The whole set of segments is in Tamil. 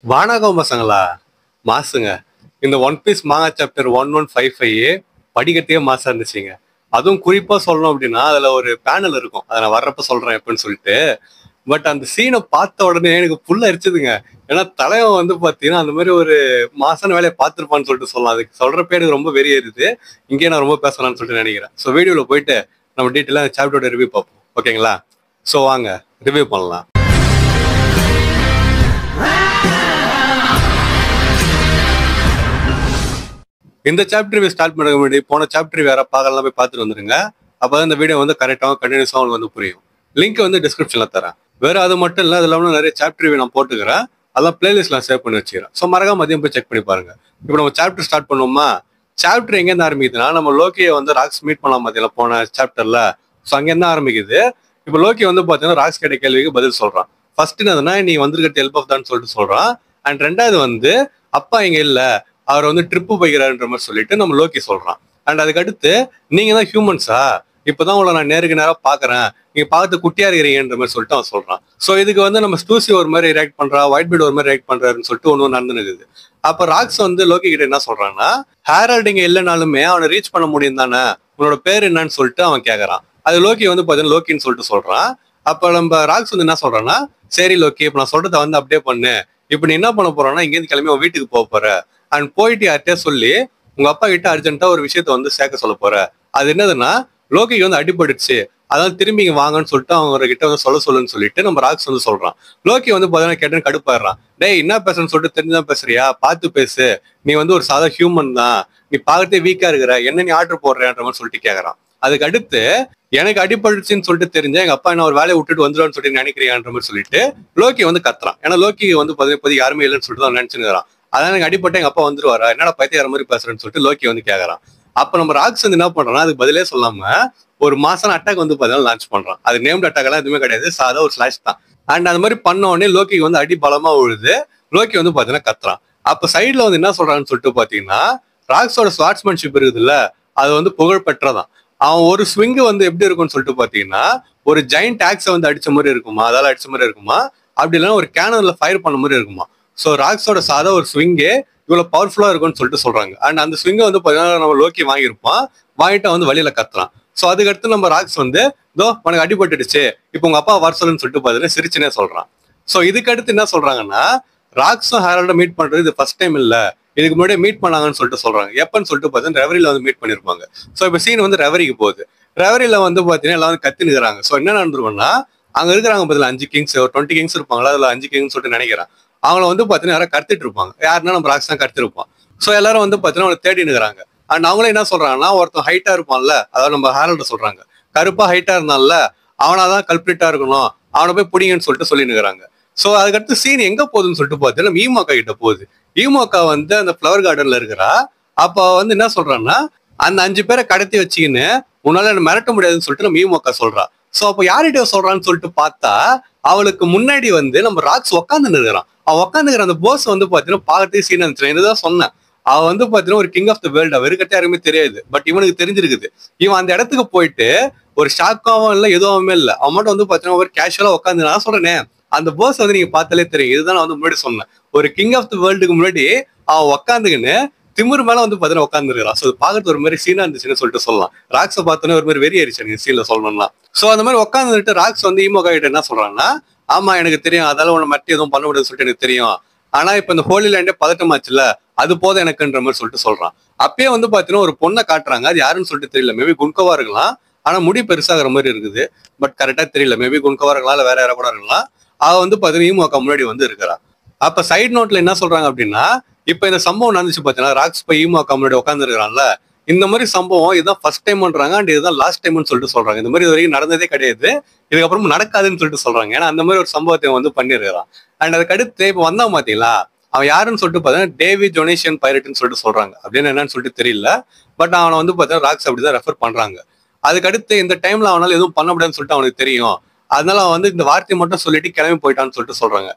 வானகம் பசங்களா மாசுங்க. இந்த ஒன் பீஸ் மாங்கா சாப்டர் 1155 படிக்கட்டே மாசா இருந்துச்சுங்க. அதுவும் குறிப்பா சொல்லணும் அப்படின்னா அதுல ஒரு பேனல் இருக்கும். அதை நான் வர்றப்ப சொல்றேன் எப்படின்னு சொல்லிட்டு. பட் அந்த சீனை பார்த்த உடனே எனக்கு புல்ல அரிச்சதுங்க. ஏன்னா தலைவன் வந்து பாத்தீங்கன்னா அந்த மாதிரி ஒரு மாசான வேலையை பார்த்திருப்பான்னு சொல்லிட்டு சொல்லலாம். அதுக்கு சொல்றப்ப எனக்கு ரொம்ப வெறியேறுது. இங்கே நான் ரொம்ப பேசலாம்னு சொல்லிட்டு நினைக்கிறேன். ஸோ வீடியோல போயிட்டு நம்ம டீட்டெயிலா சாப்டரோட ரிவ்யூ பார்ப்போம். ஓகேங்களா? ஸோ வாங்க ரிவ்யூ பண்ணலாம். இந்த சாப்டர் ஸ்டார்ட் பண்ண முன்னாடி போன சாப்டர் வேற பார்க்கலாம், போய் பார்த்துட்டு வந்துருங்க. அப்பதான் இந்த வீடியோ வந்து கரெக்டாகவும் கண்டினியூஸாக உங்களுக்கு வந்து புரியும். லிங்க் வந்து டிஸ்கிரிப்ஷன்ல தரேன். வேற அது மட்டும் இல்லை, அது இல்லாமல் நிறைய சாப்டர் நான் போட்டுக்கிறேன். அதெல்லாம் பிளேலிஸ்ட்லாம் சேவ் பண்ணி வச்சுக்கிறேன். ஸோ மறக்காம மதியம் போய் செக் பண்ணி பாருங்க. இப்போ நம்ம சாப்டர் ஸ்டார்ட் பண்ணுவோமா? சாப்டர் எங்கேருந்து ஆரம்பிக்குதுன்னா, நம்ம லோக்கியை வந்து ராக்ஸ் மீட் பண்ணலாம் பார்த்தீங்களா போன சாப்டர்ல. ஸோ அங்கேருந்து ஆரம்பிக்குது. இப்போ லோக்கி வந்து பார்த்தீங்கன்னா ராக்ஸ் கேட்ட கேள்விக்கு பதில் சொல்றான். ஃபர்ஸ்ட் என்னதுன்னா, நீ வந்திருக்கிறது ஹெல்ப் ஆஃப் தான் சொல்லிட்டு சொல்றான். அண்ட் ரெண்டாவது வந்து அப்பா இங்க இல்ல, அவர் வந்து ட்ரிப்பு போய்கிறாருன்ற மாதிரி சொல்லிட்டு நம்ம லோக்கி சொல்றான். அண்ட் அதுக்கு அடுத்து நீங்க தான் ஹியூமன்ஸா, இப்பதான் உங்களை நான் நேருக்கு நேரம் பாக்குறேன், நீங்க பார்த்து குட்டியா இருக்கிறீங்கன்ற மாதிரி சொல்லிட்டு அவன் சொல்றான். சோ இதுக்கு வந்து நம்ம ஸ்டூசி ஒரு மாதிரி ரியாக்ட் பண்றா, ஒயிட் பீட் ஒரு மாதிரி ரியாக்ட் பண்றாருன்னு சொல்லிட்டு ஒன்று நடந்துனுக்குது. அப்ப ராக்ஸ் வந்து லோக்கி கிட்ட என்ன சொல்றான்னா, ஹேரல்ட் இங்க இல்லைனாலுமே அவனை ரீச் பண்ண முடியும் தானே, உன்னோட பேர் என்னன்னு சொல்லிட்டு அவன் கேக்குறான். அது லோக்கி வந்து பாத்தீங்கன்னா லோக்கின்னு சொல்லிட்டு சொல்றான். அப்ப நம்ம ராக்ஸ் வந்து என்ன சொல்றான்னா, சரி லோக்கி இப்ப நான் சொல்றதை வந்து அப்படியே பண்ணு, இப்ப நீ என்ன பண்ண போறான்னா இங்கேருந்து கிளம்பி உன் வீட்டுக்கு போக போற. அண்ட் போயிட்டு யார்கிட்டயே சொல்லி உங்க அப்பா கிட்ட அர்ஜென்ட்டா ஒரு விஷயத்த வந்து சேர்க்க சொல்ல போற. அது என்னதுன்னா, லோக்கிக்கு வந்து அடிபட்டுச்சு, அதான் திரும்பி இங்க வாங்கன்னு சொல்லிட்டு அவங்க கிட்ட வந்து சொல்லுன்னு சொல்லிட்டு நம்ம ராக்ஸ் வந்து சொல்றான். லோக்கி வந்து பாத்தீங்கன்னா கேட்டேன்னு கடுப்பாடுறான். டேய் என்ன பேசுறேன்னு சொல்லிட்டு தெரிஞ்சுதான் பேசுறியா, பார்த்து பேசு, நீ வந்து ஒரு சாதா ஹியூமன் தான், நீ பார்க்கறதே வீக்கா இருக்கிற, என்ன நீ ஆர்டர் போடுறேன்ற மாதிரி சொல்லிட்டு கேக்குறான். அதுக்கு அடுத்து எனக்கு அடிபட்டுச்சுன்னு சொல்லிட்டு தெரிஞ்சா எங்க அப்பா என்ன ஒரு வேலையை விட்டுட்டு வந்துடுவான்னு சொல்லிட்டு நினைக்கிறியான்ற மாதிரி சொல்லிட்டு லோக்கி வந்து கத்துறான். ஏன்னா லோக்கி வந்து இப்போதைக்கு யாருமே இல்லைன்னு சொல்லிட்டு தான் நினைச்சுக்கிறான். அதான் எனக்கு அடிப்பட்ட எங்க அப்பா வந்துருவாரா, என்னடா பைத்தியார மாதிரி பேசுறேன்னு சொல்லிட்டு லோக்கி வந்து கேக்குறான். அப்ப நம்ம ராக்ஸ் வந்து என்ன பண்றான்னா, அதுக்கு பதிலே சொல்லாம ஒரு மாசான அட்டாக் வந்து பாத்தீங்கன்னா லான்ச் பண்றான். அது நேம்ட் அட்டாக் எல்லாம் எதுவுமே கிடையாது, சாதா ஒரு ஸ்லாஷ் தான். அண்ட் அந்த மாதிரி பண்ண உடனே லோக்கிக்கு வந்து அடி பலமா விழுது. லோக்கி வந்து பாத்தீங்கன்னா கத்துறான். அப்ப சைட்ல வந்து என்ன சொல்றான்னு சொல்லிட்டு பாத்தீங்கன்னா, ராக்ஸோட ஸ்வாட்ஸ்மேன்ஷிப் இருக்குதுல்ல, அது வந்து புகழ் பெற்றதான். அவன் ஒரு ஸ்விங்கு வந்து எப்படி இருக்கும்னு சொல்லிட்டு பாத்தீங்கன்னா, ஒரு ஜெயிண்ட் ஆக்ஸை வந்து அடிச்ச மாதிரி இருக்குமா, அதால அடிச்ச மாதிரி இருக்குமா, அப்படி இல்லைன்னா ஒரு கேனன்ல ஃபயர் பண்ண மாதிரி இருக்குமா. ஸோ ராக்ஸோட சாதா ஒரு ஸ்விங்கே இவ்வளவு பவர்ஃபுல்லா இருக்கும்னு சொல்லிட்டு சொல்றாங்க. அண்ட் அந்த ஸ்விங்கை வந்து பாத்தீங்கன்னா நம்ம லோக்கி வாங்கியிருப்பான். வாங்கிட்டு வந்து வழியில கத்துறான். ஸோ அதுக்கடுத்து நம்ம ராக்ஸ் வந்து இதோ உனக்கு அடிபட்டுடுச்சு, இப்போ உங்க அப்பா வர சொல்லுன்னு சொல்லிட்டு பாத்தீங்கன்னா சிரிச்சுனே சொல்றான். ஸோ இதுக்கு அடுத்து என்ன சொல்றாங்கன்னா, ராக்ஸும் ஹேரல்ட மீட் பண்றது இது ஃபர்ஸ்ட் டைம் இல்ல, இதுக்கு முன்னாடியே மீட் பண்ணாங்கன்னு சொல்லிட்டு சொல்றாங்க. எப்பன்னு சொல்லிட்டு பாத்தீங்கன்னா ரெவரியில வந்து மீட் பண்ணிருப்பாங்க. ஸோ இப்போ சீன் வந்து ரெவரிக்கு போகுது. ரெவரியில வந்து பாத்தீங்கன்னா எல்லாம் வந்து கத்தினுக்குறாங்க. ஸோ என்ன நடந்துருக்கும்னா, அங்க இருக்கிறாங்க பதில் 5 கிங்ஸ், ஒரு 20 கிங்ஸ் இருப்பாங்களா, அதுல 5 கிங்ஸ் சொல்லிட்டு நினைக்கிறேன். அவங்கள வந்து பாத்தீங்கன்னா யாரும் கடத்திட்டு இருப்பாங்க. யாருன்னா நம்ம ராக்ஸ் தான் கடத்திருப்பான். ஸோ எல்லாரும் வந்து பாத்தீங்கன்னா அவங்களை தேடி நிற்கிறாங்க. அண்ட் அவங்களே என்ன சொல்றாங்கன்னா, ஒருத்தன் ஹைட்டா இருப்பான்ல, அதாவது நம்ம ஹேரல்ட சொல்றாங்க, கருப்பா ஹைட்டா இருந்தான்ல, அவனாதான் கல்பிரிட்டா இருக்கணும், அவனை போய் பிடிங்கன்னு சொல்லிட்டு சொல்லி நிற்கிறாங்க. ஸோ அதுக்கடுத்து சீன் எங்க போகுதுன்னு சொல்லிட்டு பாத்தீங்கன்னா ஈமோக்கா கிட்ட போகுது. ஈமோக்கா வந்து அந்த ஃபிளவர் கார்டன்ல இருக்கிறா. அப்ப வந்து என்ன சொல்றான்னா, அந்த 5 பேரை கடத்தி வச்சுக்கின்னு உன்னால என்ன மிரட்ட முடியாதுன்னு சொல்லிட்டு நம்ம ஈமோக்கா சொல்றா. சோ அப்ப யார்கிட்ட சொல்றான்னு சொல்லிட்டு பார்த்தா, அவளுக்கு முன்னாடி வந்து நம்ம ராக்ஸ் உட்காந்து நிற்கிறான். அவன் உட்காந்துக்கிற அந்த போஸ் வந்து பாத்தீங்கன்னா பார்க்கறதுக்கு சீன் இருந்துச்சு. இதுதான் சொன்னேன், அவன் வந்து பாத்தீங்கன்னா ஒரு கிங் ஆஃப் த வேர்ல்டு, அவ இருக்கிறது யாருமே தெரியாது. பட் இவனுக்கு தெரிஞ்சிருக்குது. இவன் அந்த இடத்துக்கு போயிட்டு ஒரு ஷாக்காவும் இல்லை, எதுவுமே இல்லை, அவன் மட்டும் வந்து பாத்தீங்கன்னா ஒரு கேஷுவலா உட்காந்து, நான் சொல்றேனே அந்த போஸ் வந்து நீங்க பார்த்தாலே தெரியும். இதுதான் நான் வந்து முன்னாடி சொன்னேன், ஒரு கிங் ஆஃப் த வேர்ல்டுக்கு முன்னாடி அவன் உட்காந்துக்கின்னு திமிர் மேல வந்து பாத்தீங்கன்னா உட்காந்துருக்கான். ஸோ பாக்குறது ஒரு மாதிரி சீனா இருந்துச்சுன்னு சொல்லிட்டு சொல்லலாம். ராக்ஸை பார்த்தோன்னே ஒரு மாதிரி வெறி ஆயிடுச்சு எனக்கு சீன்ல சொல்லணும்னா. ஸோ அந்த மாதிரி உட்காந்துட்டு ராக்ஸ் வந்து ஈமோகா கிட்ட என்ன சொல்றான்னா, ஆமா எனக்கு தெரியும், அதால உன்னை மட்டி எதுவும் பண்ண முடியாதுன்னு சொல்லிட்டு எனக்கு தெரியும், ஆனா இப்ப இந்த ஹோலி லேண்டே பதட்டமாச்சுல, அது போதும் எனக்குன்ற மாதிரி சொல்லிட்டு சொல்றான். அப்பயே வந்து பாத்தீங்கன்னா ஒரு பொண்ணை காட்டுறாங்க. அது யாருன்னு சொல்லிட்டு தெரியல, மேபி குன்கோவா இருக்கலாம். ஆனா முடி பெருசாகிற மாதிரி இருக்குது, பட் கரெக்டா தெரியல, மேபி குன்கோவா இருக்கலாம், இல்ல வேற யாரா கூட இருக்கலாம். அவ வந்து பாத்தீங்கன்னா ஈமோக்கா முன்னாடி வந்து இருக்கிறா. அப்ப சைட் நோட்ல என்ன சொல்றாங்க அப்படின்னா, இப்ப இந்த சம்பவம் நடந்துச்சு பாத்தீங்கன்னா, ராக்ஸ் போய் ஈமோக்கா முன்னாடி உட்காந்து இருக்கிறான்ல, இந்த மாதிரி சம்பவம் இதுதான் ஃபர்ஸ்ட் டைம் பண்றாங்க. அண்ட் இதுதான் லாஸ்ட் டைம்னு சொல்லிட்டு சொல்றாங்க. இந்த மாதிரி இது வரைக்கும் நடந்ததே கிடையாது, இதுக்கப்புறம் நடக்காதுன்னு சொல்லிட்டு சொல்றாங்க. ஏன்னா அந்த மாதிரி ஒரு சம்பவத்தை வந்து பண்ணிருக்கிறான். அண்ட் அதுக்கு அடுத்து இப்ப வந்தான் பாத்தீங்களா, அவன் யாருன்னு சொல்லிட்டு பாத்தீங்கன்னா டேவிட் ஜொனேஷியன் பைரட்னு சொல்லிட்டு சொல்றாங்க. அப்படின்னு என்னன்னு சொல்லிட்டு தெரியல, பட் அவனை வந்து பாத்தீங்கன்னா ராக்ஸ் அப்படிதான் ரெஃபர் பண்றாங்க. அதுக்கு அடுத்து இந்த டைம்ல அவனால எதுவும் பண்ண முடியாதுன்னு சொல்லிட்டு அவனுக்கு தெரியும். அதனால அவன் வந்து இந்த வார்த்தையை மட்டும் சொல்லிட்டு கிளம்பி போயிட்டான்னு சொல்லிட்டு சொல்றாங்க.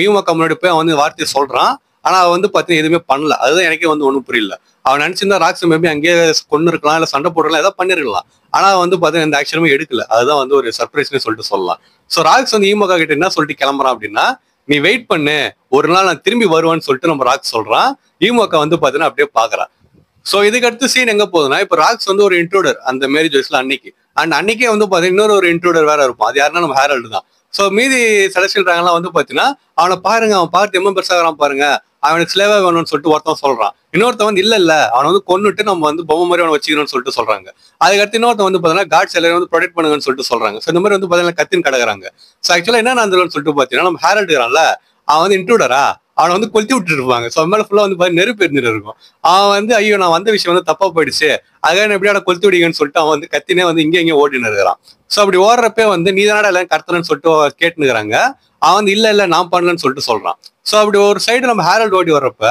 ஈமோக்கா முன்னாடி போய் அவன் வந்து வார்த்தையை சொல்றான். ஆனா அவன் வந்து பாத்தீங்கன்னா எதுவுமே பண்ணல. அதுதான் எனக்கே வந்து ஒண்ணும் புரியல. அவன் நினைச்சிருந்தா ராக்ஸ் மேபி அங்கேயே கொண்டு இருக்கலாம், இல்ல சண்டை போடலாம், ஏதாவது பண்ணிருக்கலாம். ஆனா வந்து பாத்தீங்கன்னா எந்த ஆக்ஷனுமே எடுக்கல. அதுதான் வந்து ஒரு சர்ப்ரைஸ்னு சொல்லிட்டு சொல்லலாம். சோ ராக்ஸ் வந்து ஈமோக்கா கிட்ட என்ன சொல்லிட்டு கிளம்புறான் அப்படின்னா, நீ வெயிட் பண்ணு, ஒரு நாள் நான் திரும்பி வருவேன்னு சொல்லிட்டு நம்ம ராக்ஸ் சொல்றான். ஈமோக்கா வந்து பாத்தீங்கன்னா அப்படியே பாக்குறான். சோ இதுக்கு அடுத்து சீன் எங்க போகுதுன்னா, இப்ப ராக்ஸ் வந்து ஒரு இன்ட்ரூடர் அந்த மேரி ஜோய்ஸ்ல அன்னைக்கு. அண்ட் அன்னைக்கே வந்து பாத்தீங்கன்னா இன்னொரு ஒரு இன்ட்ரூடர் வேற இருப்பான். அது யாருன்னா நம்ம ஹேரல்டு தான். சோ மீதி செலஸ்டியல் டிராகன்லாம் வந்து பாத்தீங்கன்னா அவனை பாருங்க, அவன் பார்த்து எம்மன் பெருசாகிறான் பாருங்க, அவனுக்கு ஸ்லேவா வேணும்னு சொல்லிட்டு ஒருத்தன் சொல்றான். இன்னொருத்தன் வந்து இல்ல அவனை வந்து கொன்னுட்டு நம்ம வந்து பொம்மை மாதிரி அவனை வச்சுக்கணும்னு சொல்லிட்டு சொல்றாங்க. அதுக்கடுத்து இன்னொருத்தன் வந்து பாத்தீங்கன்னா காட்ஸ் எல்லாரும் வந்து ப்ரொடெக்ட் பண்ணுங்கன்னு சொல்லிட்டு சொல்றாங்க. சோ இந்த மாதிரி வந்து பாத்தீங்கன்னா கத்தின்னு கிடக்குறாங்க. சோ ஆக்சுவலா என்ன நடந்துருன்னு சொல்லிட்டு பாத்தீங்கன்னா, நம்ம ஹேரல்டு இருக்கிறான்ல, அவன் வந்து இன்ட்ரூடரா, அவனை வந்து கொளுத்தி விட்டு இருப்பாங்க. ஸோ மேலே ஃபுல்லாக வந்து பாரு நெருப்பு எரிஞ்சிட்டு இருக்கும். அவன் வந்து ஐயோ நான் வந்த விஷயம் வந்து தப்பா போயிடுச்சு, அதுக்காக எப்படியா கொளுத்தி விடுங்கன்னு சொல்லிட்டு அவன் வந்து கத்தினே வந்து இங்கே ஓடினு இருக்கிறான். ஸோ அப்படி ஓடுறப்ப வந்து நீ தானடா எல்லாம் கடத்தலன்னு சொல்லிட்டு கேட்டுனுக்குறாங்க. அவன் வந்து இல்ல நான் பண்ணலன்னு சொல்லிட்டு சொல்றான். ஸோ அப்படி ஒரு சைடு நம்ம ஹேரல்டு ஓடி வர்றப்ப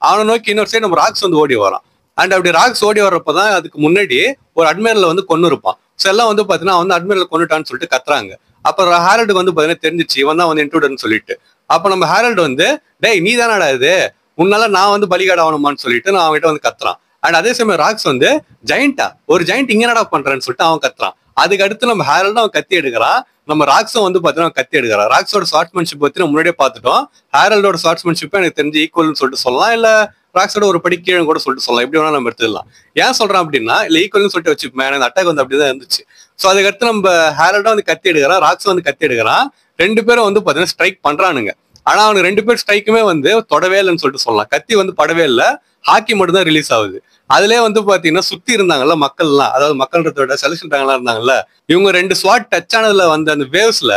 அவனை நோக்கி இன்னொரு சைடு நம்ம ராக்ஸ் வந்து ஓடி வரான். அண்ட் அப்படி ராக்ஸ் ஓடி வர்றப்பதான் அதுக்கு முன்னாடி ஒரு அட்மிரல் வந்து கொன்னு இருப்பான். ஸோ எல்லாம் வந்து பாத்தீங்கன்னா வந்து அட்மிரல் கொண்டுட்டான்னு சொல்லிட்டு கத்துறாங்க. அப்புறம் ஹேரல்டுக்கு வந்து பாத்தீங்கன்னா தெரிஞ்சிச்சு இவன் தான் வந்து இன்ட்ரூடர்னு சொல்லிட்டு. அப்ப நம்ம ஹேரல்டு வந்து டேய் நீ தானடா இது, உன்னால நான் வந்து பலிகாடு ஆகணுமான்னு சொல்லிட்டு நான் அவன்கிட்ட வந்து கத்துறான். அண்ட் அதே சமயம் ராக்ஸ் வந்து ஜெயிண்டா ஒரு ஜெயிண்ட் இங்க என்னடா பண்றேன்னு சொல்லிட்டு அவன் கத்துறான். அதுக்கு அடுத்து நம்ம ஹேரல்டும் அவன் கத்தி எடுக்கிறான். நம்ம ராக்ஸும் வந்து பாத்தீங்கன்னா கத்தி எடுக்கிறான். ராக்ஸோட ஷார்ட்ஸ்மேன்ஷிப் பத்தி நம்ம முன்னாடியே பார்த்துட்டோம். ஹேரல்டோட ஷார்ட்ஸ்மேன்ஷிப் எனக்கு தெரிஞ்சு ஈக்குவல்னு சொல்லிட்டு சொல்லலாம், இல்ல ராக்ஸோட ஒரு படி கீழே கூட சொல்லிட்டு சொல்லலாம். எப்படி வேணா நம்ம எடுத்துக்கலாம். ஏன் சொல்றான் அப்படின்னா, இல்ல ஈக்குவல்னு சொல்லிட்டு வச்சுப்பேன், அந்த அட்டாக் வந்து அப்படிதான் இருந்துச்சு. சோ அதுக்கடுத்து நம்ம ஹேரல்டும் வந்து கத்தி எடுக்கிறான், ராக்ஸும் வந்து கத்தி எடுக்கிறான். ரெண்டு பேரும் வந்து பாத்தீங்கன்னா ஸ்ட்ரைக் பண்றானுங்க. ஆனா அவனுக்கு ரெண்டு பேர் ஸ்ட்ரைக்குமே வந்து தொடவே இல்லைன்னு சொல்லிட்டு சொல்லலாம். கத்தி வந்து படவே இல்லை, ஹாக்கி மட்டும் தான் ரிலீஸ் ஆகுது. அதுலயே வந்து பாத்தீங்கன்னா சுத்தி இருந்தாங்கல்ல மக்கள்லாம், அதாவது மக்கள்ன்றத செலக்ஷன் இருந்தாங்கல்ல, இவங்க ரெண்டு ஸ்வாட் டச் ஆனதுல வந்து அந்த வேவ்ஸ்ல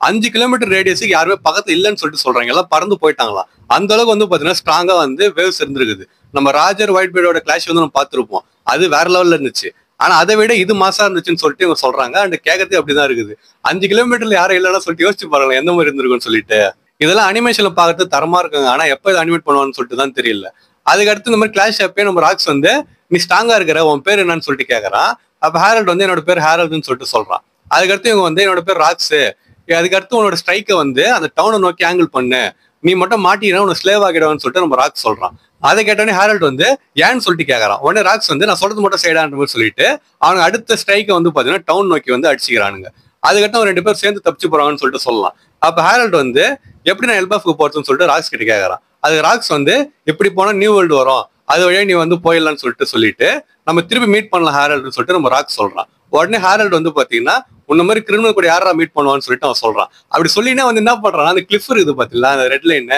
5 கிலோமீட்டர் ரேடியஸுக்கு யாருமே பக்கத்துல இல்லைன்னு சொல்லிட்டு சொல்றாங்க. எல்லாம் பறந்து போயிட்டாங்களாம். அந்த அளவுக்கு வந்து பாத்தீங்கன்னா ஸ்ட்ராங்கா வந்து வேவ்ஸ் இருந்திருக்குது. நம்ம ராஜர் ஒயிட் பீடோட கிளாஷ் வந்து நம்ம பார்த்திருப்போம், அது வேற லெவல்ல இருந்துச்சு. ஆனா அதை விட இது மாசா இருந்துச்சுன்னு சொல்லிட்டு இவங்க சொல்றாங்க. அண்ட் கேட்கறதே அப்படிதான் இருக்குது. 5 கிலோமீட்டர்ல யாரும் இல்லைன்னா சொல்லிட்டு யோசிச்சு பாருங்களேன் எந்த மாதிரி இருந்திருக்குன்னு சொல்லிட்டு. இதெல்லாம் அனிமேஷன்ல பாக்குறது தரமா இருக்குங்க. ஆனா எப்ப இதை அனிமேட் பண்ணுவான்னு சொல்லிட்டு தான் தெரியல. அதுக்கடுத்து இந்த மாதிரி கிளாஷ் அப்பயே நம்ம ராக்ஸ் வந்து நீ ஸ்ட்ராங்கா இருக்கிற, உன் பேர் என்னன்னு சொல்லிட்டு கேட்கறான். அப்ப ஹேரல்டு வந்து என்னோட பேர் ஹேரல்டுன்னு சொல்லிட்டு சொல்றான். அதுக்கடுத்து இவங்க வந்து என்னோட பேர் ராக்ஸ், அதுக்கடுத்து உன்னோட ஸ்ட்ரைக்கை வந்து அந்த டவுனை நோக்கி ஆங்கிள் பண்ணு, நீ மட்டும் மாட்டினா உன்னை ஸ்லேவ் ஆகிடுவான்னு சொல்லிட்டு நம்ம ராக்ஸ் சொல்றான். அதை கேட்டோடனே ஹேரல்டு வந்து ஏன்னு சொல்லிட்டு கேட்கறான். உடனே ராக்ஸ் வந்து நான் சொல்றது மட்டும் சைடான்ற மாதிரி சொல்லிட்டு அவங்க அடுத்த ஸ்ட்ரைக்கை வந்து பாத்தீங்கன்னா டவுன் நோக்கி வந்து அடிச்சுக்கிறானுங்க. அதுக்கடுத்து அவங்க 2 பேரும் சேர்ந்து தப்பிச்சு போறாங்கன்னு சொல்லிட்டு சொல்லலாம். அப்ப ஹேரல்டு வந்து எப்படி நான் எல்பாஃப்க்கு போறதுன்னு சொல்லிட்டு ராக்ஸ் கிட்ட கேட்கறான். அது ராக்ஸ் வந்து எப்படி போனா நியூ வேர்ல்டு வரும், அது வழியா நீ வந்து போயிடலாம்னு சொல்லிட்டு நம்ம திருப்பி மீட் பண்ணலாம் ஹேரல்டுன்னு சொல்லிட்டு நம்ம ராக்ஸ் சொல்றான். உடனே ஹேரல்டு வந்து பாத்தீங்கன்னா உன்ன மாதிரி கிரிமினல் கூட யாரா மீட் பண்ணுவான்னு சொல்லிட்டு அவன் சொல்றான். அப்படி சொல்லினா வந்து என்ன பண்றான், அந்த கிளிஃப் இருக்குது பாத்தீங்களா, அந்த ரெட் லைன்,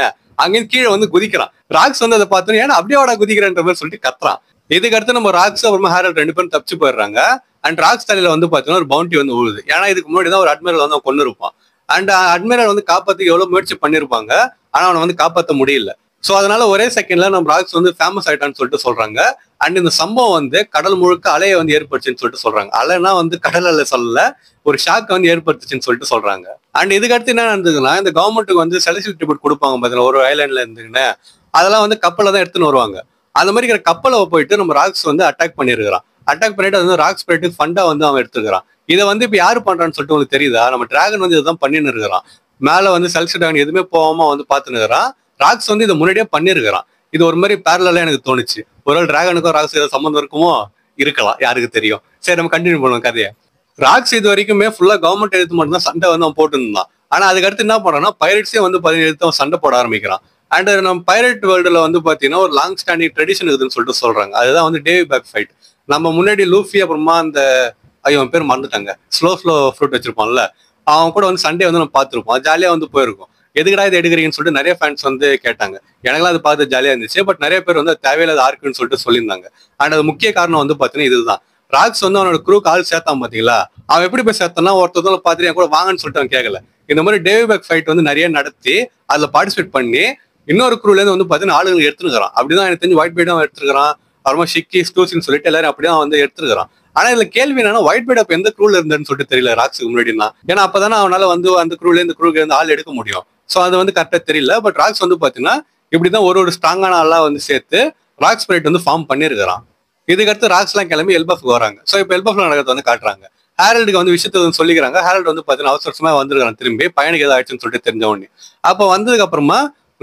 அங்கேயும் கீழே வந்து குதிக்கிறான். ராக்ஸ் வந்து அதை பார்த்தோம், ஏன்னா அப்படியே வாடா குதிக்கிறன்ற மாதிரி சொல்லிட்டு கத்துறான். இதுக்கு அடுத்து நம்ம ராக்ஸ் அப்புறமா ஹேரல்டு 2 பேரும் தப்பிச்சு போயிடுறாங்க. அண்ட் ராக்ஸ் தலையில வந்து பாத்தீங்கன்னா ஒரு பவுண்டி வந்து விழுது. ஏன்னா இதுக்கு முன்னாடி தான் ஒரு அட்மிரல் வந்து அவன் கொண்டு இருப்பான். அண்ட் அட்மிரல் வந்து காப்பாத்துக்கு எவ்வளவு முயற்சி பண்ணிருப்பாங்க, ஆனா அவனை வந்து காப்பாற்ற முடியல. சோ அதனால ஒரே செகண்ட்ல நம்ம ராக்ஸ் வந்து ஃபேமஸ் ஆயிட்டான்னு சொல்லிட்டு சொல்றாங்க. அண்ட் இந்த சம்பவம் வந்து கடல் முழுக்க அலையை வந்து ஏற்படுச்சுன்னு சொல்லிட்டு சொல்றாங்க. அலைனா வந்து கடல் அலை சொல்லல, ஒரு ஷாக் வந்து ஏற்படுத்துச்சுன்னு சொல்லிட்டு சொல்றாங்க. அண்ட் இதுக்கு அடுத்து என்ன நடந்ததுன்னா, இந்த கவர்மெண்ட்டுக்கு வந்து செலக்ஷன் ட்ரிபியூட் கொடுப்பாங்க பாத்தீங்கன்னா ஒரு ஐலாண்ட்ல இருந்துன்னு, அதெல்லாம் வந்து கப்பலை தான் எடுத்துன்னு வருவாங்க. அந்த மாதிரி இருக்கிற கப்பலை போயிட்டு நம்ம ராக்ஸ் வந்து அட்டாக் பண்ணிருக்கிறான். அட்டாக் பண்ணிட்டு அது வந்து ராக்ஸ் ஸ்பிரிட் ஃபண்டா வந்து அவன் எடுத்துக்கிறான். இதை வந்து இப்ப யாரு பண்றான்னு சொல்லிட்டு உங்களுக்கு தெரியுதா? நம்ம டிராகன் வந்து இதுதான் பண்ணின்னு இருக்கிறான். மேல வந்து செலக்ஷன் டிராகன் எதுவுமே போகாம வந்து பாத்துன்னு இருக்கிறான். ராக்ஸ் வந்து இதை முன்னாடியே பண்ணிருக்கிறான். இது ஒரு மாதிரி பேரலா எனக்கு தோணுச்சு. ஒரு டிராகனுக்கும் ராக்ஸ் ஏதாவது சம்பந்தம் இருக்குமோ, இருக்கலாம், யாருக்கு தெரியும். சரி நம்ம கண்டினியூ பண்ணுவோம் கதையை. ராக்ஸ் இது வரைக்குமே ஃபுல்லா கவர்மெண்ட் எடுத்து மட்டும் தான் சண்டை வந்து அவன் போட்டு இருந்தான். ஆனா அதுக்கடுத்து என்ன பண்றான்னா பைரட்ஸே வந்து எடுத்து அவன் சண்டை போட ஆரம்பிக்கிறான். அண்ட் நம்ம பைரட் வேர்ல்டுல வந்து பாத்தீங்கன்னா ஒரு லாங் ஸ்டாண்டிங் ட்ரெடிஷன் இருக்குதுன்னு சொல்லிட்டு சொல்றாங்க. அதுதான் வந்து டேவி பேக் ஃபைட். நம்ம முன்னாடி லூஃபி அப்புறமா அந்த அவன் பேர் மறந்துட்டாங்க, ஸ்லோ ஃப்ரூட் வச்சிருப்பான்ல, அவன் கூட வந்து சண்டே வந்து நம்ம பார்த்துருப்போம். ஜாலியா வந்து போயிருக்கும். எதுக்கடா இது எடுக்கிறீங்கன்னு சொல்லிட்டு நிறைய ஃபேன்ஸ் வந்து கேட்டாங்க. எனக்குலாம் அது பார்த்து ஜாலியா இருந்துச்சு. பட் நிறைய பேர் வந்து தேவையில்லாத ஆர்க்குன்னு சொல்லிட்டு சொல்லியிருந்தாங்க. அண்ட் அது முக்கிய காரணம் வந்து பாத்தீங்கன்னா இதுதான். ராக்ஸ் வந்து அவனோட குரூக்கு ஆள் சேர்த்தான் பாத்தீங்களா, அவன் எப்படி போய் சேர்த்தான்னா ஒருத்தவங்களை பார்த்துட்டு என் கூட வாங்கன்னு சொல்லிட்டு அவன் கேட்கல. இந்த மாதிரி டேவி பேக் ஃபைட் வந்து நிறைய நடத்தி அதுல பார்ட்டிசிபேட் பண்ணி இன்னொரு குரூல இருந்து வந்து பாத்தீங்கன்னா ஆளுங்க எடுத்துருக்கான். அப்படிதான் எனக்கு தெரிஞ்சு ஒயிட் பீடும் எடுத்துருக்கான், அப்புறமா ஷிக்கி ஸ்டூசின்னு சொல்லிட்டு எல்லாரும் அப்படிதான் வந்து எடுத்துருக்கான். ஆனா இதுல கேள்வி என்னன்னா, ஒயிட் பீட் அப்ப எந்த குரூல இருந்தேன்னு சொல்லிட்டு தெரியல ராக்ஸுக்கு முன்னாடினா. ஏன்னா அப்பதானே அவனால வந்து அந்த குரூல இந்த குரூல இருந்து ஆள் எடுக்க முடியும். சோ அது வந்து கரெக்டா தெரியல. பட் ராக்ஸ் வந்து பாத்தீங்கன்னா இப்படிதான் ஒரு ஸ்ட்ராங்கான ஆளா வந்து சேர்த்து ராக்ஸ் ஸ்பிரிட் வந்து ஃபார்ம் பண்ணிருக்கான். இதுக்கடுத்து ராக்ஸ் எல்லாம் கிளம்பி எல்பாஃப்க்கு வராங்க. சோ இப்ப எல்பாஃப்ல நடக்கிறது வந்து காட்டுறாங்க. ஹேரல்டுக்கு வந்து விஷயத்தை வந்து சொல்லிக்கிறாங்க. ஹேரல்டு வந்து பாத்தீங்கன்னா அவசரமா வந்திருக்கான் திரும்பி, பையனுக்கு ஏதாவது ஆயிடுச்சுன்னு சொல்லிட்டு தெரிஞ்ச உடனே. அப்ப வந்ததுக்கு அப்புறமா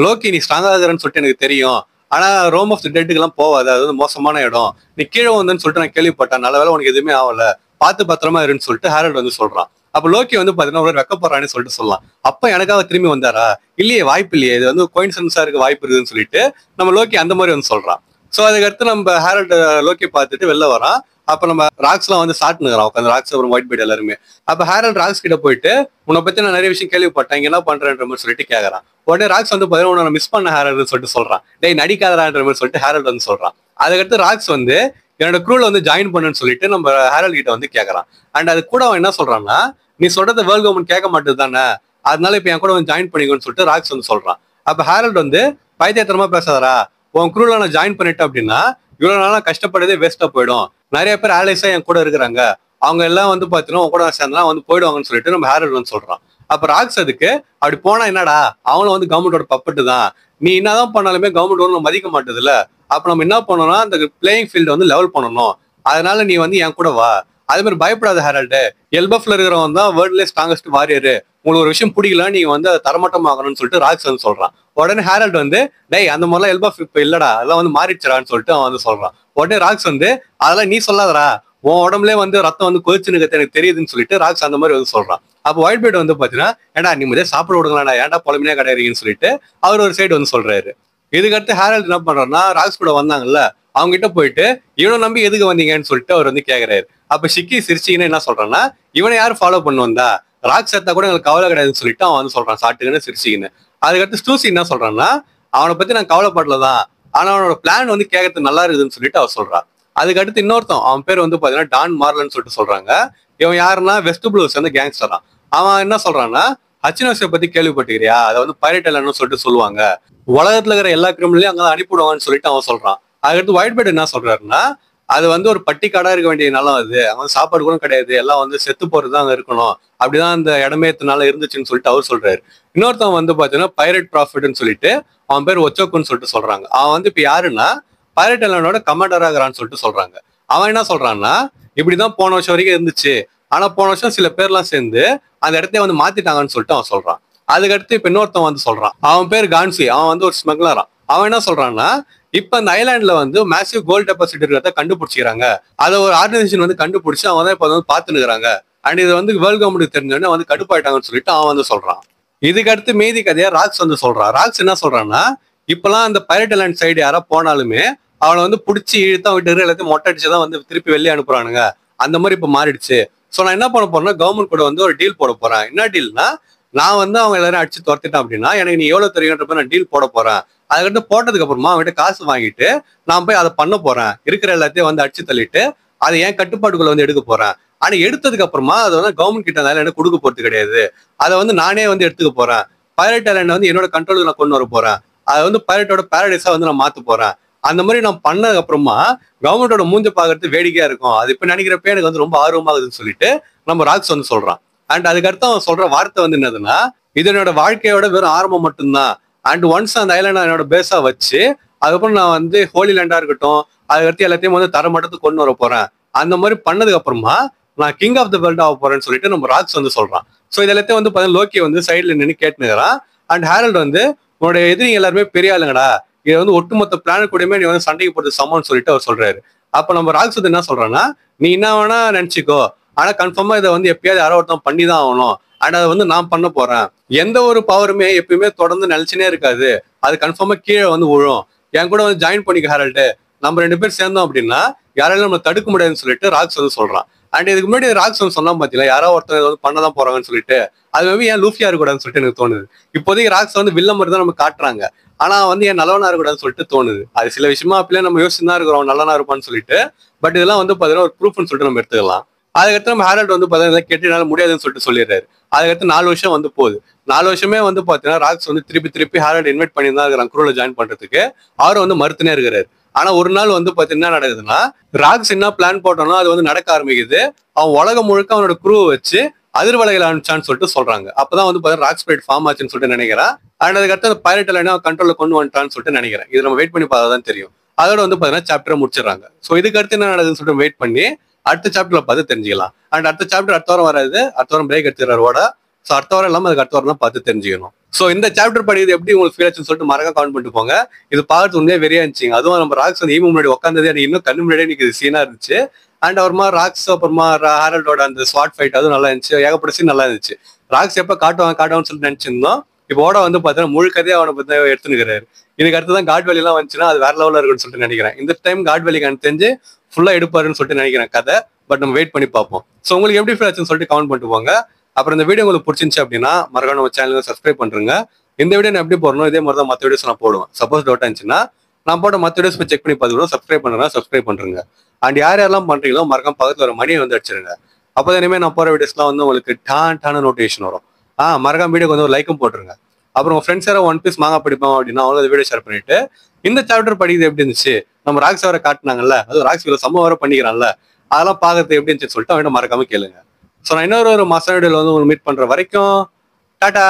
லோக்கி நீ ஸ்ட்ராங்கா இருக்கிறன்னு சொல்லிட்டு எனக்கு தெரியும், ஆனா ரோம் ஆஃப் தி டெட்டுக்கு எல்லாம் போவாது, அது வந்து மோசமான இடம், நீ கீழே வந்தேன்னு சொல்லிட்டு நான் கேள்விப்பட்டேன், நல்ல வேலை உனக்கு எதுவுமே ஆகல, பார்த்து பத்திரமா இருன்னு சொல்லிட்டு ஹேரல்டு வந்து சொல்றான். அப்ப லோக்கி வந்து பாத்தீங்கன்னா ஒரு வெக்கப்படுறான்னு சொல்லிட்டு சொல்லலாம். அப்ப எனக்காக திரும்பி வந்தாரா? இல்லையே, வாய்ப்பு இல்லையே, இது வந்து கோயின்சிடன்ஸா இருக்க வாய்ப்பு இருக்குதுன்னு சொல்லிட்டு நம்ம லோக்கி அந்த மாதிரி வந்து சொல்றான். சோ அதுக்கடுத்து நம்ம ஹேரல்ட் லோக்கி பார்த்துட்டு வெளில வரான். அப்ப நம்ம ராக்ஸ் எல்லாம் வந்து சாட்டுனுறான் உட்காந்து, ராக்ஸ் அப்புறம் ஒயிட் பீட் எல்லாருமே. அப்ப ஹேரல்ட் ராக்ஸ் கிட்ட போயிட்டு உன்னை பத்தி நான் நிறைய விஷயம் கேள்விப்பட்டேன், இங்க என்ன பண்றேன்ற மாதிரி சொல்லிட்டு கேக்குறான். உடனே ராக்ஸ் வந்து பாத்தீங்கன்னா உன்னை மிஸ் பண்ண ஹேரல்ட்னு சொல்லிட்டு சொல்றான். டேய் நடிக்காதரான்ற மாதிரி சொல்லிட்டு ஹேரல்ட் வந்து சொல்றான். அதுக்கடுத்து ராக்ஸ் வந்து என்னோட க்ரூல வந்து ஜாயின் பண்ணுன்னு சொல்லிட்டு நம்ம ஹேரல்ட் கிட்ட வந்து கேக்குறான். அண்ட் அது கூட அவன் என்ன சொல்றான்னா, நீ சொல்றத வேர்ல்ட் கவர்மெண்ட் கேட்க மாட்டேது தானே, அதனால இப்ப என் கூட வந்து ஜாயின் பண்ணிக்கோன்னு சொல்லிட்டு ராக்ஸ் வந்து சொல்றான். அப்ப ஹேரல்ட் வந்து பைத்தியத்தனமா பேசாதரா, உன் க்ரூல நான் ஜாயின் பண்ணிட்டேன் அப்படின்னா இவ்வளவு நாளா கஷ்டப்பட்டதே வேஸ்டா போயிடும். நிறைய பேர் ஆலைஸா என் கூட இருக்கிறாங்க, அவங்க எல்லாம் வந்து பாத்தீங்கன்னா உன் கூட சேர்ந்தா வந்து போயிடுவாங்கன்னு சொல்லிட்டு நம்ம ஹேரல்ட் வந்து சொல்றான். அப்ப ராக்ஸ் அதுக்கு, அப்படி போனா என்னடா, அவனும் வந்து கவர்மெண்டோட பப்பட்டு தான், நீ என்னதான் பண்ணாலுமே கவர்மெண்ட் ஒன்றும் மதிக்க மாட்டதுல, அப்ப நம்ம என்ன பண்ணணும்னா அந்த பிளேயிங் ஃபீல்டு வந்து லெவல் பண்ணணும், அதனால நீ வந்து என் கூட வா. அதே மாதிரி பயப்படாத ஹேரல்டு, எல்பஃப்ல இருக்கிறவன் தான் வேர்ல்ட்லேயே ஸ்ட்ராங்கஸ்ட் வாரியரு, உங்களுக்கு ஒரு விஷயம் பிடிக்கல நீங்க வந்து அதை தரமட்டம் ஆகணும்னு சொல்லிட்டு ராக்ஸ் வந்து சொல்றான். உடனே ஹேரல்ட் வந்து, டேய் அந்த மாதிரிலாம் எல்பஃப் இப்ப இல்லடா, அதெல்லாம் வந்து மாறிடுச்சுடான்னு சொல்லிட்டு அவன் வந்து சொல்றான். உடனே ராக்ஸ் வந்து, அதெல்லாம் நீ சொல்லாதடா, உன் உடம்புலேயே வந்து ரத்தம் வந்து கொதிச்சுன்னு எனக்கு தெரியுதுன்னு சொல்லிட்டு ராக்ஸ் அந்த மாதிரி வந்து சொல்றான். அப்போ ஒயிட் பீட் வந்து பாத்தீங்கன்னா, ஏன்டா நீ முதல்ல சாப்பிட விடுங்களாடா, ஏன்டா பொலமையா கிடையாதுன்னு சொல்லிட்டு அவர் ஒரு சைடு வந்து சொல்றாரு. இதுக்கடுத்து ஹேரல்ட் என்ன பண்றாருன்னா, ராக்ஸ் கூட வந்தாங்கல்ல அவங்க கிட்ட போயிட்டு, இவனை நம்பி எதுக்கு வந்தீங்கன்னு சொல்லிட்டு அவர் வந்து கேக்குறாரு. அப்ப ஷிக்கி சிரிச்சின்னு என்ன சொல்றான்னா, இவனை யாரும் ஃபாலோ பண்ணு வந்தா, ராக்ஸ் செத்தா கூட எங்களுக்கு கவலை கிடையாதுன்னு சொல்லிட்டு அவன் வந்து சொல்றான் சாட்டுக்குன்னு சிரிச்சிக்கின்னு. அதுக்கடுத்து ஸ்டூசி என்ன சொல்றான்னா, அவனை பத்தி நான் கவலைப்படலதான், ஆனா அவனோட பிளான் வந்து கேட்கறது நல்லா இருக்குதுன்னு சொல்லிட்டு அவர் சொல்றான். அதுக்கடுத்து இன்னொருத்தன், அவன் பேர் வந்து பாத்தீங்கன்னா டான் மார்லன்னு சொல்லிட்டு சொல்றாங்க. இவன் யாருன்னா வெஸ்ட் ப்ளூஸ் வந்து கேங்ஸ்டரா. அவன் என்ன சொல்றான்னா, ஹச்சினோஸை பத்தி கேள்விப்பட்டுக்கிறியா, அதை வந்து பைரட் ஐலாண்ட்னு சொல்லிட்டு சொல்லுவாங்க, உலகத்துல இருக்கிற எல்லா கிரிமினலையும் அங்கதான் அனுப்பிடுவாங்கன்னு சொல்லிட்டு அவன் சொல்றான். அதுக்கடுத்து ஒயிட் பீட் என்ன சொல்றாருன்னா, அது வந்து ஒரு பட்டிக்காடா இருக்க வேண்டிய நிலம், அது அங்க சாப்பாடு கூட கிடையாது, எல்லாம் வந்து செத்து போறதுதான் அங்க இருக்கணும், அப்படிதான் அந்த இடமே இத்தனால இருந்துச்சுன்னு சொல்லிட்டு அவர் சொல்றாரு. இன்னொருத்தவன் வந்து பாத்தீங்கன்னா பைரட் ப்ராஃபிட்னு சொல்லிட்டு அவன் பேர் ஒச்சோக்குன்னு சொல்லிட்டு சொல்றாங்க. அவன் வந்து இப்ப யாருன்னா பைரட் ஐலாண்டோட கமாண்டர் ஆகிறான்னு சொல்லிட்டு சொல்றாங்க. அவன் என்ன சொல்றான்னா, இப்படிதான் போன வருஷம் வரைக்கும் இருந்துச்சு, ஆனா போன வருஷம் சில பேர்லாம் சேர்ந்து அந்த இடத்தையே வந்து மாத்திட்டாங்கன்னு சொல்லிட்டு அவன் சொல்றான். அதுக்கடுத்து இப்ப இன்னொருத்தன் வந்து சொல்றான், அவன் பேர் கான்சி, அவன் வந்து ஒரு ஸ்மக்லரா. அவன் என்ன சொல்றான்னா, இப்ப இந்த ஐலாண்ட்ல வந்து மேசிவ் கோல்ட் டெபாசிட் இருக்கிறத கண்டுபிடிச்சிக்கிறாங்க, அதை ஒரு ஆர்கனைசேஷன் வந்து கண்டுபிடிச்சு அவங்க தான் இப்ப வந்து பாத்துனுக்குறாங்க, அண்ட் இது வந்து வேர்ல்ட் கவர்மெண்ட் தெரிஞ்சோடனே வந்து கடுப்பாயிட்டாங்கன்னு சொல்லிட்டு அவன் வந்து சொல்றான். இதுக்கு அடுத்து மீதி கதையா ராக்ஸ் வந்து சொல்றான். ராக்ஸ் என்ன சொல்றான்னா, இப்பெல்லாம் அந்த பைரட் ஐலாண்ட் சைடு யாரா போனாலுமே அவனை வந்து பிடிச்சி இழுத்தா விட்டு எல்லாத்தையும் மொட்டை அடிச்சுதான் வந்து திருப்பி வெளியே அனுப்புறானுங்க, அந்த மாதிரி இப்ப மாறிடுச்சு. சோ நான் என்ன பண்ண போறேன்னா, கவர்மெண்ட் கூட வந்து ஒரு டீல் போட போறேன். என்ன டீல்னா, நான் வந்து அவங்க எல்லாரும் அடிச்சு துரத்திட்டேன் அப்படின்னா எனக்கு நீ எவ்வளவு தெரியுன்றப்ப நான் டீல் போட போறேன். அதுக்கிட்ட போட்டதுக்கு அப்புறமா அவங்ககிட்ட காசு வாங்கிட்டு நான் போய் அதை பண்ண போறேன், இருக்கிற எல்லாத்தையும் வந்து அடிச்சு தள்ளிட்டு அதை என் கட்டுப்பாட்டுக்குள்ள வந்து எடுக்க போறேன். ஆனா எடுத்ததுக்கு அப்புறமா அதை வந்து கவர்மெண்ட் கிட்ட இருந்தாலும் எனக்கு கொடுக்க போறது கிடையாது, அதை வந்து நானே வந்து எடுத்துக்க போறேன். பைரட் ஐலாண்ட் வந்து என்னோட கண்ட்ரோலுக்கு நான் கொண்டு வர போறேன், அதை வந்து பைரட்டோட பாரடைஸா வந்து நான் மாத்த போறேன். அந்த மாதிரி நான் பண்ணதுக்கு அப்புறமா கவர்மெண்டோட மூஞ்ச பாக்குறது வேடிக்கையா இருக்கும், அது இப்ப நினைக்கிறப்ப எனக்கு வந்து ரொம்ப ஆர்வமாகுதுன்னு சொல்லிட்டு நம்ம ராக்ஸ் வந்து சொல்றான். அண்ட் அதுக்கடுத்து அவன் சொல்ற வார்த்தை வந்து என்னதுன்னா, இது என்னோட வாழ்க்கையோட வெறும் ஆரம்பம் மட்டும்தான், அண்ட் ஒன்ஸ் அந்த ஐலாண்ட் என்னோட பேஸா வச்சு அதுக்கப்புறம் நான் வந்து ஹோலி லேண்டா இருக்கட்டும் அதுக்கடுத்து எல்லாத்தையும் வந்து தரமட்டத்துக்கு கொண்டு வர போறேன், அந்த மாதிரி பண்ணதுக்கு அப்புறமா நான் கிங் ஆஃப் த வேர்ல்ட் ஆக போறேன்னு சொல்லிட்டு நம்ம ராக்ஸ் வந்து சொல்றான். ஸோ இது எல்லாத்தையும் வந்து பார்த்தீங்கன்னா லோக்கி வந்து சைட்ல நின்று கேட்டுனுக்கிறான். அண்ட் ஹேரல்ட் வந்து உன்னோட எதிரிங்க எல்லாருமே பெரிய ஆளுங்கடா, இது வந்து ஒட்டுமொத்த பிளான் கூடயுமே நீ வந்து சண்டைக்கு போட்டு சமம்னு சொல்லிட்டு அவர் சொல்றாரு. அப்ப நம்ம ராக்ஸ் வந்து என்ன சொல்றான்னா, நீ என்ன வேணா நினைச்சுக்கோ, ஆனா கன்ஃபார்மா இதை வந்து எப்பயாவது யாரோ ஒருத்தன் பண்ணிதான் ஆகணும், அண்ட் அதை வந்து நான் பண்ண போறேன். எந்த ஒரு பவருமே எப்பயுமே தொடர்ந்து நினைச்சுனே இருக்காது, அது கன்ஃபார்மா கீழே வந்து விழும். என் கூட வந்து ஜாயின் பண்ணிக்க ஹேரல்டு, நம்ம 2 பேர் சேர்ந்தோம் அப்படின்னா யாராலும் நம்ம தடுக்க முடியாதுன்னு சொல்லிட்டு ராக்ஸ் வந்து சொல்றான். அண்ட் இதுக்கு முன்னாடி ராக்ஸ் வந்து சொன்னா பாத்தீங்களா, யாரோ ஒருத்தர் வந்து பண்ணதான் போறாங்கன்னு சொல்லிட்டு, அது வந்து ஏன் லூஃபியா இருக்கக்கூடாதுன்னு சொல்லிட்டு எனக்கு தோணுது. இப்போதைக்கு ராக்ஸ் வந்து வில்ல மாதிரி தான் நம்ம காட்டுறாங்க, ஆனா வந்து ஏன் நல்லவனா இருக்கக்கூடாதுன்னு சொல்லிட்டு தோணுது. அது சில விஷயமா அப்படியே நம்ம யோசிச்சுதான் இருக்கிறோம் நல்லவனா இருப்பான்னு சொல்லிட்டு, பட் இதெல்லாம் வந்து பாத்தீங்கன்னா ஒரு ப்ரூஃப்னு சொல்லிட்டு நம்ம எடுத்துக்கலாம். அதுக்கடுத்து நம்ம ஹேரல்ட் வந்து பாத்தீங்கன்னா கேட்டு முடியாதுன்னு சொல்லிட்டு சொல்லிடுறாரு. அதுக்கடுத்து 4 வருஷம் வந்து போகுது. 4 வருஷமே வந்து பாத்தீங்கன்னா ராக்ஸ் வந்து திருப்பி ஹேரல்ட் இன்வைட் பண்ணி தான் இருக்கிறான் குரூல ஜாயின் பண்றதுக்கு, அவரும் வந்து மறுத்துனே இருக்கிறாரு. ஆனா ஒரு நாள் வந்து பாத்தீங்கன்னா என்ன நடக்குதுன்னா, ராக்ஸ் என்ன பிளான் போட்டோம்னா அது வந்து நடக்க ஆரம்பிக்குது. அவன் உலகம் முழுக்க அவனோட குரூவை வச்சு அதிர்வலைகள் அனுப்பிச்சான்னு சொல்லிட்டு சொல்றாங்க. அப்பதான் வந்து பாத்தீங்கன்னா ராக் ஸ்பிரிட் ஃபார்ம் ஆச்சுன்னு சொல்லிட்டு நினைக்கிறேன். அண்ட் அதுக்கடுத்து அந்த பைரட் ஐலாண்ட் கண்ட்ரோல்ல கொண்டு வந்துட்டான்னு சொல்லிட்டு நினைக்கிறேன். இது நம்ம வெயிட் பண்ணி பார்த்தாதான் தெரியும். அதோட வந்து பாத்தீங்கன்னா சாப்டரை முடிச்சிடறாங்க. சோ இதுக்கு அடுத்து என்ன நடக்குதுன்னு சொல்லிட்டு வெயிட் பண்ணி அடுத்த சாப்டர்ல பார்த்து தெரிஞ்சுக்கலாம். அண்ட் அடுத்த சாப்டர் அடுத்த வாரம் வராது, அடுத்த வாரம் பிரேக் எடுத்துறாரு ஓட. ஸோ அடுத்த வாரம் இல்லாமல் அதுக்கு அடுத்த வாரம் தான் பார்த்து தெரிஞ்சுக்கணும். ஸோ இந்த சாப்டர் படிக்கிறது எப்படி உங்களுக்கு ஃபீல் ஆச்சுன்னு சொல்லிட்டு மறக்க கமெண்ட் பண்ணிட்டு போங்க. இது பார்த்து உண்மையாக வெறியா இருந்துச்சுங்க. அதுவும் நம்ம ராக்ஸ் வந்து ஈமு முன்னாடி உட்காந்தது எனக்கு இன்னும் கண்ணு முன்னாடியே எனக்கு சீனா இருந்துச்சு. அண்ட் அப்புறமா ராக்ஸ் அப்புறமா ஹாரல்டோட அந்த ஸ்வாட் ஃபைட் அதுவும் நல்லா இருந்துச்சு, ஏகப்பட்ட scene நல்லா இருந்துச்சு. ராக்ஸ் எப்ப காட்டுவான்னு சொல்லிட்டு நினைச்சிருந்தோம். இப்போ ஓட வந்து பார்த்தீங்கன்னா முழு கதையை அவனை பத்தி எடுத்துனுக்கிறாரு. இதுக்கு அடுத்து தான் காட் வேலிலாம் வந்துச்சுன்னா அது வேற லெவலில் இருக்குன்னு சொல்லிட்டு நினைக்கிறேன். இந்த டைம் காட் வேலிக்கு எனக்கு தெரிஞ்சு ஃபுல்லா எடுப்பாருன்னு சொல்லிட்டு நினைக்கிறேன் கதை. பட் நம்ம வெயிட் பண்ணி பார்ப்போம். ஸோ உங்களுக்கு எப்படி ஃபீல் ஆச்சுன்னு சொல்லிட்டு கமெண்ட் பண்ணிட்டு போங்க. அப்புறம் இந்த வீடியோ உங்களுக்கு பிடிச்சிருந்துச்சு அப்படின்னா மறக்காம நம்ம சேனலுக்கு சப்ஸ்கிரைப் பண்ணுங்க. இந்த வீடியோ நான் எப்படி போடணும் இதே மாதிரி தான் மற்ற வீடியோஸ் நான் போடுவேன். சப்போஸ் டவுட் இருந்துச்சுன்னா நான் போட்ட மற்ற வீடியோஸ் போய் செக் பண்ணி பார்த்துக்கணும். சப்ஸ்கிரைப் பண்ணுங்க. அண்ட் யாரெல்லாம் பண்றீங்களோ மறக்காம பக்கத்துல ஒரு மணியை வந்து அடிச்சிருங்க. அப்போ இனிமேல் நான் போற வீடியோஸ்லாம் வந்து உங்களுக்கு டான நோட்டிஃபிகேஷன் வரும். மறக்காம வீடியோக்கு வந்து ஒரு லைக்கும் போட்டுருங்க. அப்புறம் உங்க ஃப்ரெண்ட்ஸ் யாரும் ஒன் பீஸ் மாங்கா படிப்போம் அப்படின்னா அவங்க வீடியோ ஷேர் பண்ணிட்டு இந்த சாப்டர் படிக்கிறது எப்படி இருந்துச்சு, நம்ம ராக்ஸ் வர காட்டினாங்கல்ல, அது ராக்ஸ் வீடியோ சம்ம வர பண்ணிக்கிறான்ல, அதெல்லாம் பார்க்கறது எப்படி இருந்துச்சுன்னு சொல்லிட்டு அவன் மறக்காம கேளுங்க. ஸோ நான் இன்னொரு மாசம் வீடியோல வந்து உங்களுக்கு மீட் பண்ற வரைக்கும் டாடா.